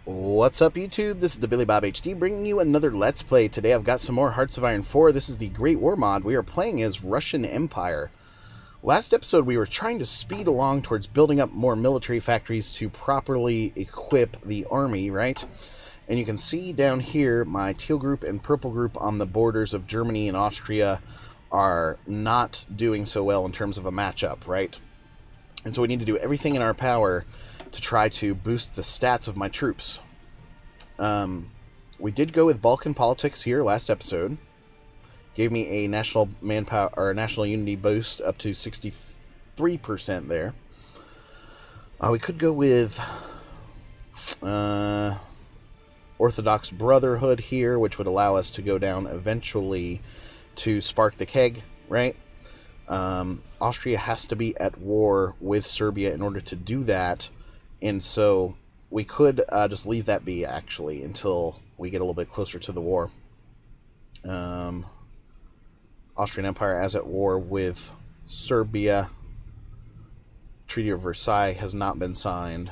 What's up, YouTube? This is the Billy Bob HD bringing you another Let's Play. Today I've got some more Hearts of Iron 4. This is the Great War mod. We are playing as Russian Empire. Last episode we were trying to speed along towards building up more military factories to properly equip the army, right? And you can see down here my teal group and purple group on the borders of Germany and Austria are not doing so well in terms of a matchup, right? And so we need to do everything in our power to try to boost the stats of my troops. We did go with Balkan politics here last episode. Gave me a national manpower or a national unity boost up to 63% there. We could go with Orthodox Brotherhood here, which would allow us to go down eventually to spark the keg, right? Austria has to be at war with Serbia in order to do that. And so we could just leave that be, actually, until we get a little bit closer to the war. Austrian Empire as at war with Serbia. Treaty of Versailles has not been signed.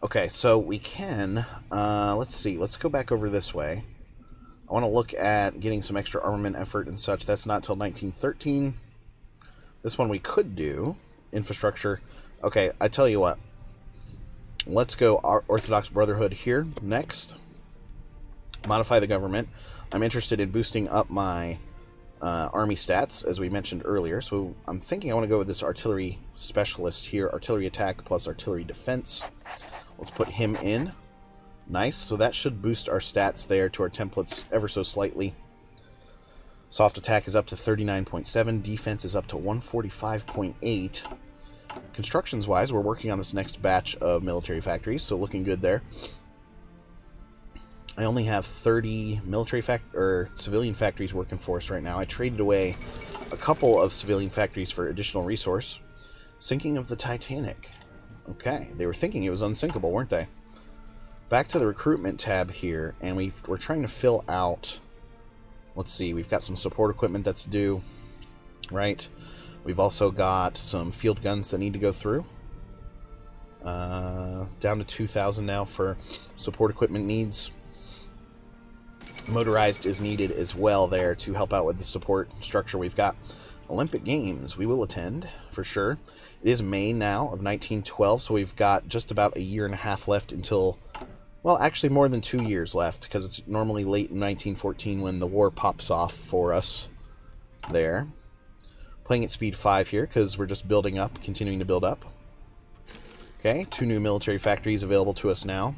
Okay, so we can, let's see, let's go back over this way. I want to look at getting some extra armament effort and such. That's not till 1913. This one we could do. Infrastructure. Okay, I tell you what. Let's go Orthodox Brotherhood here next. Modify the government. I'm interested in boosting up my army stats, as we mentioned earlier. So I'm thinking I want to go with this artillery specialist here. Artillery attack plus artillery defense. Let's put him in. Nice. So that should boost our stats there to our templates ever so slightly. Soft attack is up to 39.7. Defense is up to 145.8. Constructions-wise, we're working on this next batch of military factories, so looking good there. I only have 30 military civilian factories working for us right now. I traded away a couple of civilian factories for additional resource. Sinking of the Titanic. Okay, they were thinking it was unsinkable, weren't they? Back to the recruitment tab here, and we're trying to fill out... Let's see, we've got some support equipment that's due, right? We've also got some field guns that need to go through. Down to 2,000 now for support equipment needs. Motorized is needed as well there to help out with the support structure we've got. Olympic Games, we will attend for sure. It is May now of 1912, so we've got just about a year and a half left until... Well, actually more than 2 years left, because it's normally late in 1914 when the war pops off for us there. Playing at speed 5 here, because we're just building up, continuing to build up. Okay, 2 new military factories available to us now.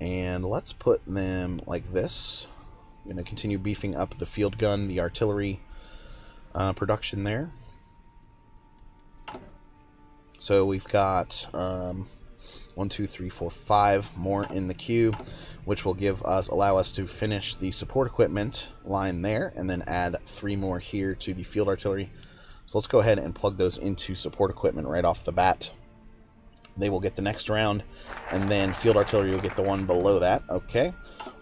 And let's put them like this. I'm going to continue beefing up the field gun, the artillery production there. So we've got... 1, 2, 3, 4, 5 more in the queue, which will allow us to finish the support equipment line there, and then add 3 more here to the field artillery. So let's go ahead and plug those into support equipment right off the bat. They will get the next round, and then field artillery will get the one below that. Okay,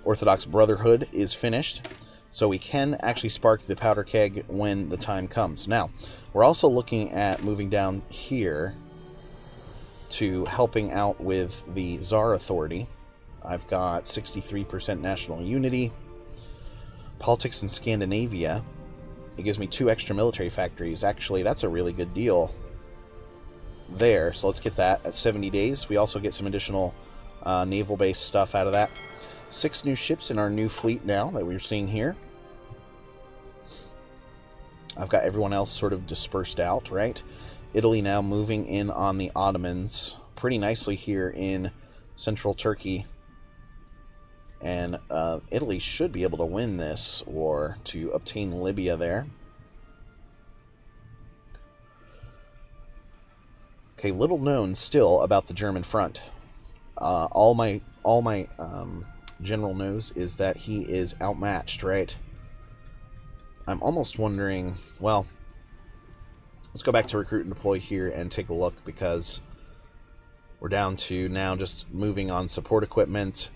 Orthodox Brotherhood is finished, so we can actually spark the powder keg when the time comes. Now, we're also looking at moving down here to helping out with the Tsar Authority. I've got 63% national unity. Politics in Scandinavia. It gives me 2 extra military factories. Actually, that's a really good deal there. So let's get that at 70 days. We also get some additional naval-based stuff out of that. 6 new ships in our new fleet now that we're seeing here. I've got everyone else sort of dispersed out, right? Italy now moving in on the Ottomans pretty nicely here in central Turkey. And Italy should be able to win this war to obtain Libya there. Okay, little known still about the German front. All my general knows is that he is outmatched, right? I'm almost wondering, well... Let's go back to recruit and deploy here and take a look, because we're down to now just moving on support equipment.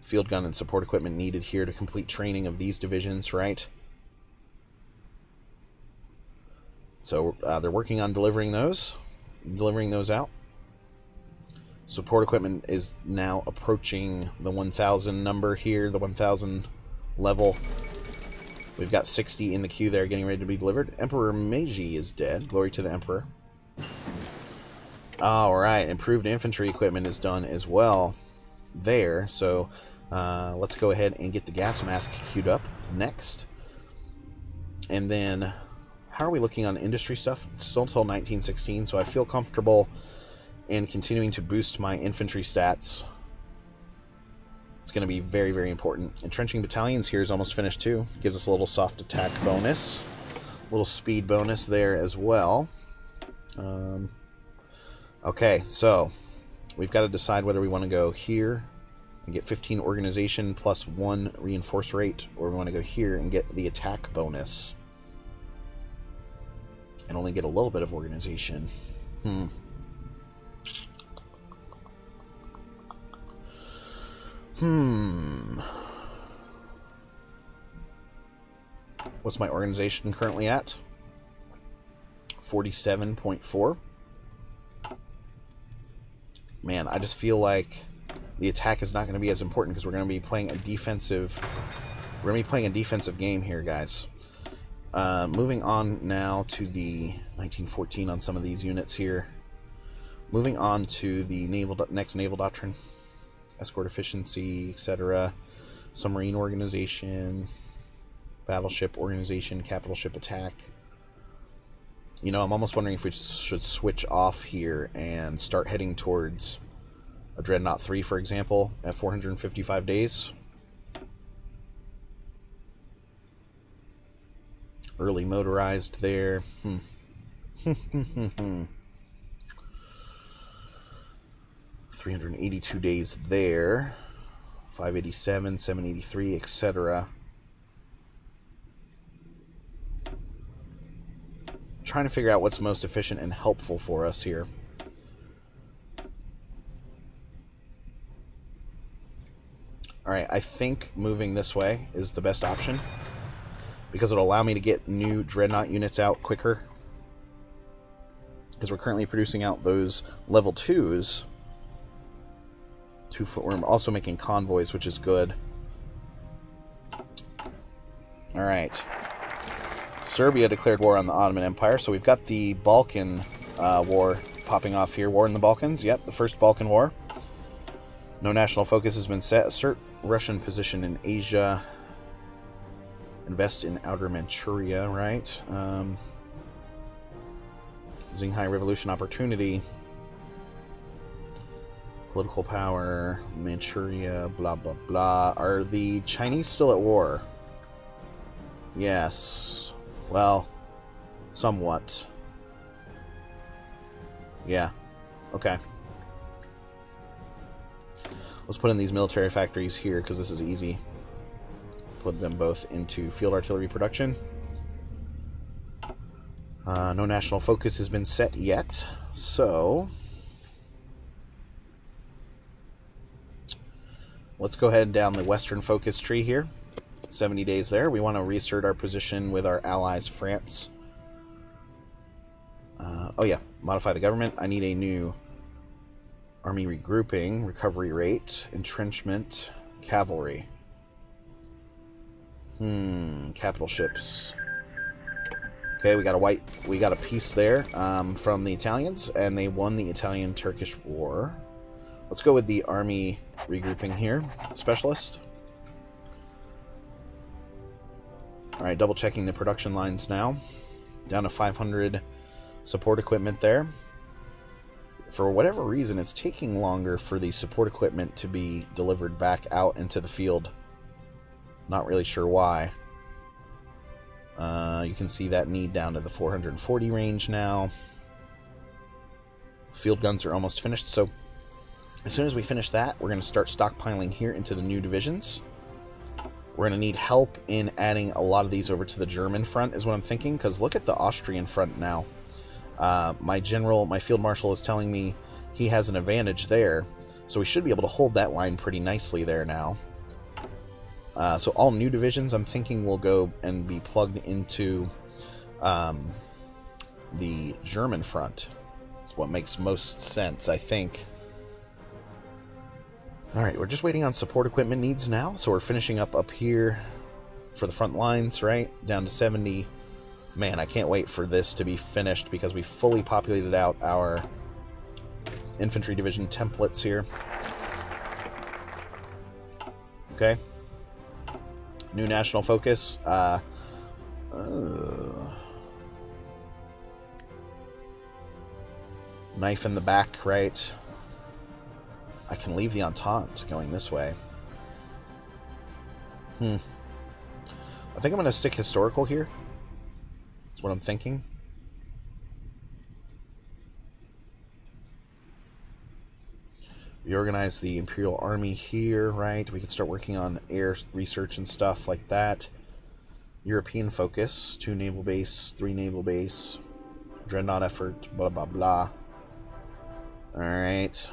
Field gun and support equipment needed here to complete training of these divisions, right? So they're working on delivering those out. Support equipment is now approaching the 1,000 number here, the 1,000 level. We've got 60 in the queue there getting ready to be delivered. Emperor Meiji is dead. Glory to the Emperor. Alright, improved infantry equipment is done as well there. So let's go ahead and get the gas mask queued up next. And then, how are we looking on industry stuff? It's still until 1916, so I feel comfortable in continuing to boost my infantry stats. It's going to be very, very important. Entrenching battalions here is almost finished too. Gives us a little soft attack bonus. A little speed bonus there as well. Okay, so we've got to decide whether we want to go here and get 15 organization plus 1 reinforce rate, or we want to go here and get the attack bonus and only get a little bit of organization. What's my organization currently at? 47.4. Man, I just feel like the attack is not going to be as important because we're going to be playing a defensive. We're going to be playing a defensive game here, guys. Moving on now to the 1914 on some of these units here. Moving on to the next naval doctrine. Escort efficiency, etc. Submarine organization, battleship organization, capital ship attack. You know, I'm almost wondering if we should switch off here and start heading towards a Dreadnought 3, for example, at 455 days. Early motorized there. 382 days there. 587, 783, etc. Trying to figure out what's most efficient and helpful for us here. Alright, I think moving this way is the best option, because it'll allow me to get new Dreadnought units out quicker. Because we're currently producing out those level 2s. We're also making convoys, which is good. Alright. Serbia declared war on the Ottoman Empire, so we've got the Balkan war popping off here. War in the Balkans, yep, the first Balkan War. No national focus has been set. Assert Russian position in Asia. Invest in Outer Manchuria, right? Xinhai Revolution opportunity. Political power, Manchuria, blah, blah, blah. Are the Chinese still at war? Yes. Well, somewhat. Yeah. Okay. Let's put in these military factories here, because this is easy. Put them both into field artillery production. No national focus has been set yet, so let's go ahead down the western focus tree here. 70 days there. We want to reassert our position with our allies, France. Oh yeah, modify the government. I need a new army regrouping, recovery rate, entrenchment, cavalry. Capital ships. Okay, we got a piece there from the Italians, and they won the Italian-Turkish War. Let's go with the army regrouping here, specialist. Alright, double checking the production lines now. Down to 500 support equipment there. For whatever reason, it's taking longer for the support equipment to be delivered back out into the field. Not really sure why. You can see that need down to the 440 range now. Field guns are almost finished, so as soon as we finish that, we're going to start stockpiling here into the new divisions. We're going to need help in adding a lot of these over to the German front, is what I'm thinking, because look at the Austrian front now. My field marshal is telling me he has an advantage there, so we should be able to hold that line pretty nicely there now. So all new divisions, I'm thinking, will go and be plugged into the German front. It's what makes most sense, I think. Alright, we're just waiting on support equipment needs now, so we're finishing up here for the front lines, right? Down to 70. Man, I can't wait for this to be finished because we fully populated out our infantry division templates here. Okay. New national focus. Knife in the back, right? I can leave the Entente going this way. I think I'm going to stick historical here. That's what I'm thinking. Reorganize the Imperial Army here, right? We can start working on air research and stuff like that. European focus, 2 naval base, 3 naval base, Dreadnought effort, blah, blah, blah. Alright.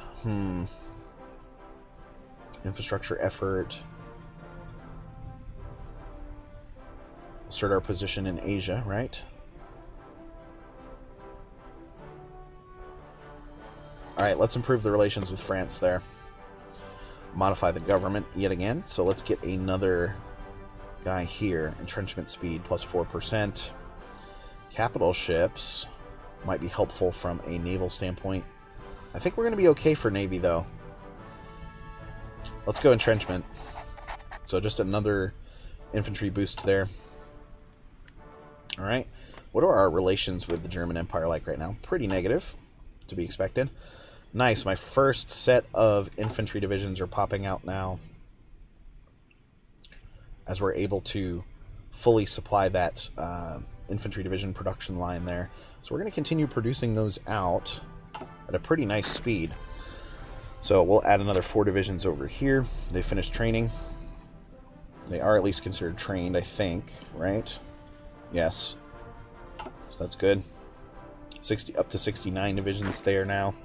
Infrastructure effort. Assert our position in Asia, right? Alright, let's improve the relations with France there. Modify the government yet again. So let's get another guy here. Entrenchment speed plus 4%. Capital ships might be helpful from a naval standpoint. I think we're going to be okay for Navy, though. Let's go entrenchment. So just another infantry boost there. Alright. What are our relations with the German Empire like right now? Pretty negative, to be expected. Nice. My first set of infantry divisions are popping out now, as we're able to fully supply that infantry division production line there. So we're going to continue producing those out at a pretty nice speed. So we'll add another 4 divisions over here. They finished training. They are at least considered trained, I think, right? Yes. So that's good. 60 up to 69 divisions there now.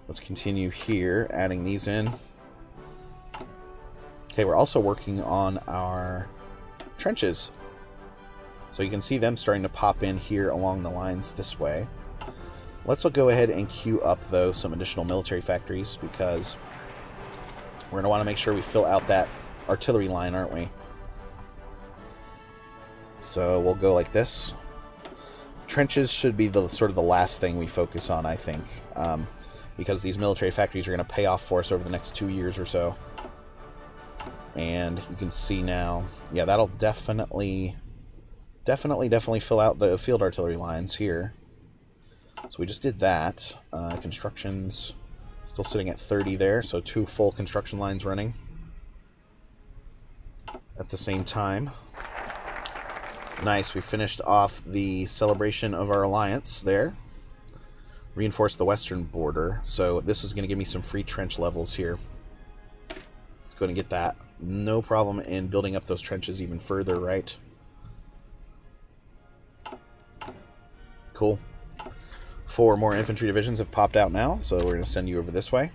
Let's continue here, adding these in. Okay, we're also working on our trenches. So you can see them starting to pop in here along the lines this way. Let's go ahead and queue up, though, some additional military factories, because we're going to want to make sure we fill out that artillery line, aren't we? So we'll go like this. Trenches should be the sort of the last thing we focus on, I think, because these military factories are going to pay off for us over the next 2 years or so. And you can see now, yeah, that'll definitely fill out the field artillery lines here. So we just did that. Construction's still sitting at 30 there, so 2 full construction lines running at the same time. Nice, we finished off the celebration of our alliance there. Reinforce the western border, so this is going to give me some free trench levels here. Let's go ahead and get that. No problem in building up those trenches even further, right? Cool. 4 more infantry divisions have popped out now, so we're going to send you over this way.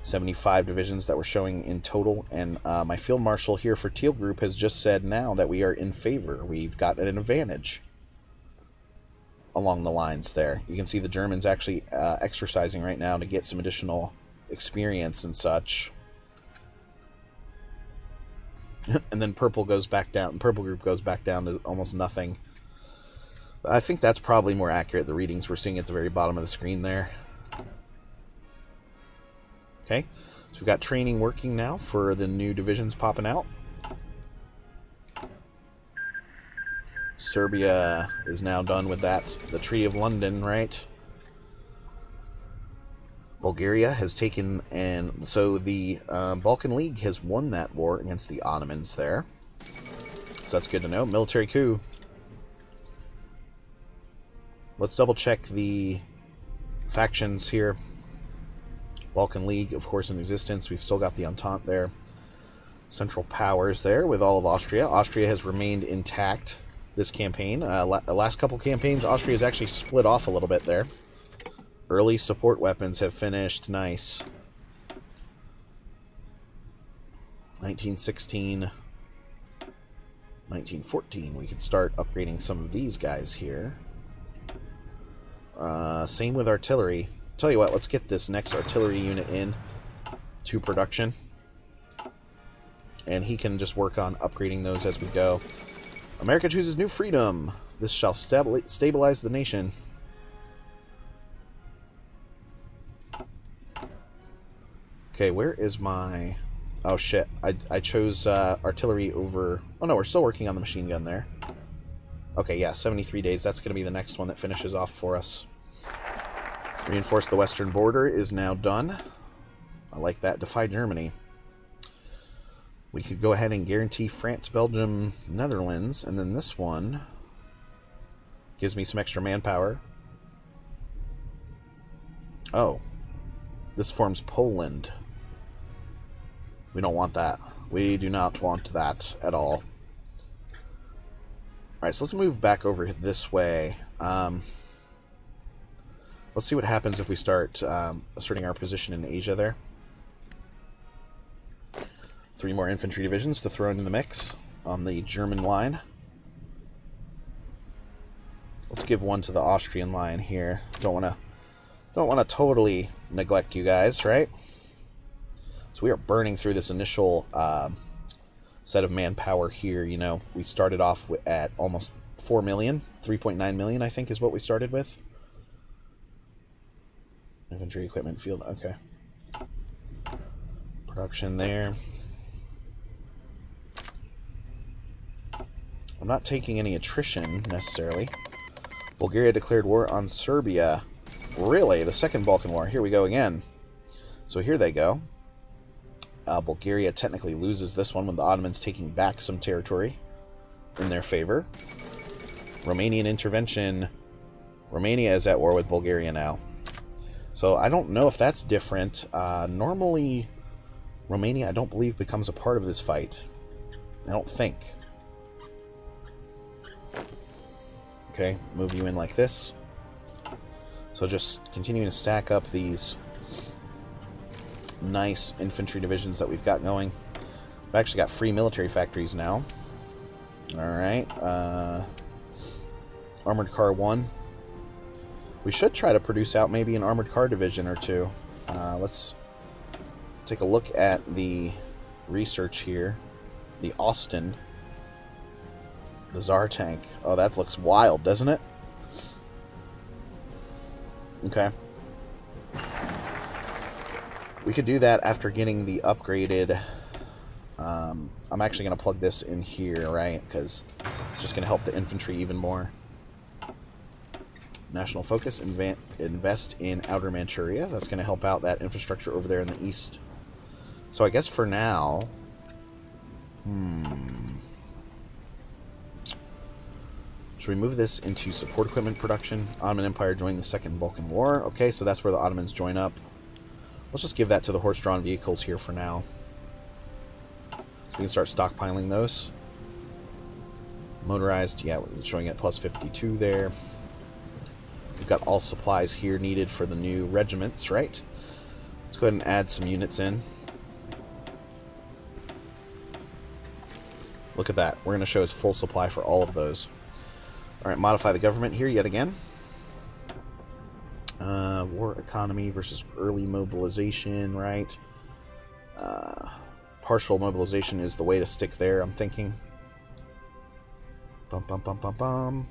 75 divisions that we're showing in total, and my field marshal here for Teal Group has just said now that we are in favor. We've got an advantage along the lines there. You can see the Germans actually exercising right now to get some additional experience and such. And then purple goes back down. Purple Group goes back down to almost nothing. I think that's probably more accurate, the readings we're seeing at the very bottom of the screen there. Okay, so we've got training working now for the new divisions popping out. Serbia is now done with that. The Treaty of London, right? Bulgaria has taken, and so the Balkan League has won that war against the Ottomans there. So that's good to know. Military coup. Let's double check the factions here. Balkan League, of course, in existence. We've still got the Entente there. Central Powers there with all of Austria. Austria has remained intact this campaign. Last couple campaigns, Austria has actually split off a little bit there. Early support weapons have finished. Nice. 1916. 1914. We could start upgrading some of these guys here. Same with artillery. Tell you what, let's get this next artillery unit in. to production. And he can just work on upgrading those as we go. America chooses new freedom. This shall stabilize the nation. Okay, where is my... Oh, shit. I chose artillery over... Oh, no, we're still working on the machine gun there. Okay, yeah, 73 days. That's going to be the next one that finishes off for us. Reinforce the western border is now done. I like that. Defy Germany. We could go ahead and guarantee France, Belgium, Netherlands, and then this one gives me some extra manpower. Oh. This forms Poland. We don't want that. We do not want that at all. Alright, so let's move back over this way. Let's see what happens if we start asserting our position in Asia there. 3 more infantry divisions to throw into the mix on the German line. Let's give one to the Austrian line here. Don't want to totally neglect you guys, right? So we are burning through this initial set of manpower here. You know, we started off at almost 4 million, 3.9 million, I think, is what we started with. Infantry equipment field, okay. Production there. I'm not taking any attrition, necessarily. Bulgaria declared war on Serbia. Really? The Second Balkan War. Here we go again. So here they go. Bulgaria technically loses this one with the Ottomans taking back some territory in their favor. Romanian intervention. Romania is at war with Bulgaria now. So I don't know if that's different. Normally, Romania, I don't believe, becomes a part of this fight. I don't think. Okay, move you in like this. So just continuing to stack up these nice infantry divisions that we've got going. We've actually got free military factories now. Alright. Armored car 1. We should try to produce out maybe an armored car division or two. Let's take a look at the research here. The Austin. The Tsar tank. Oh, that looks wild, doesn't it? Okay. We could do that after getting the upgraded... I'm actually going to plug this in here, right? Because it's just going to help the infantry even more. National focus, invest in Outer Manchuria. That's going to help out that infrastructure over there in the east. So I guess for now... Should we move this into support equipment production? Ottoman Empire joined the Second Balkan War. Okay, so that's where the Ottomans join up. Let's just give that to the horse-drawn vehicles here for now. So we can start stockpiling those. Motorized, yeah, we're showing it plus 52 there. We've got all supplies here needed for the new regiments, right? Let's go ahead and add some units in. Look at that. We're going to show us full supply for all of those. Alright, modify the government here yet again. War economy versus early mobilization, right? Partial mobilization is the way to stick there, I'm thinking. Bum, bum, bum, bum, bum.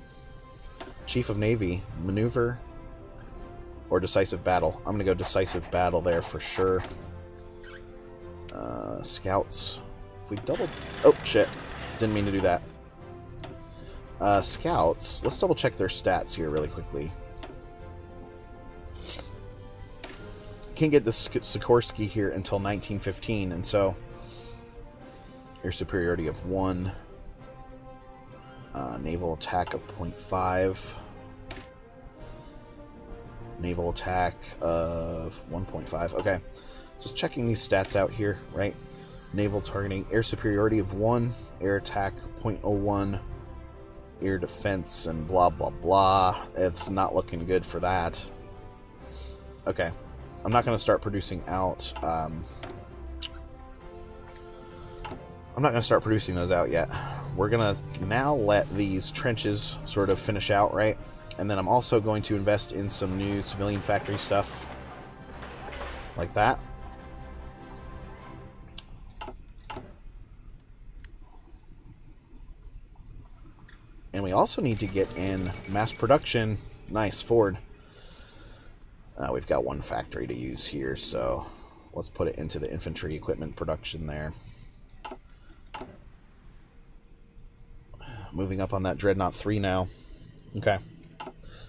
Chief of Navy, maneuver or decisive battle. I'm going to go decisive battle there for sure. Scouts. If we double... Oh, shit. Didn't mean to do that. Scouts. Let's double check their stats here really quickly. Can't get the Sikorsky here until 1915, and so air superiority of 1. Naval attack of 0.5. Naval attack of 1.5. Okay. Just checking these stats out here, right? Naval targeting, air superiority of 1, air attack 0.01, air defense, and blah, blah, blah. It's not looking good for that. Okay. I'm not going to start producing out... I'm not going to start producing those out yet. We're going to now let these trenches sort of finish out, right? And then I'm also going to invest in some new civilian factory stuff. Like that. And we also need to get in mass production. Nice, Ford. We've got one factory to use here, so let's put it into the infantry equipment production there. Moving up on that Dreadnought 3 now. Okay.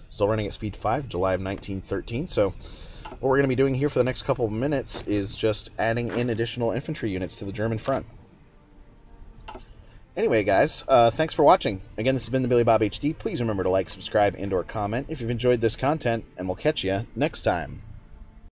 Still running at speed 5, July of 1913. So what we're going to be doing here for the next couple of minutes is just adding in additional infantry units to the German front. Anyway, guys, thanks for watching. Again, this has been the Billy Bob HD. Please remember to like, subscribe, and/or comment if you've enjoyed this content, and we'll catch you next time.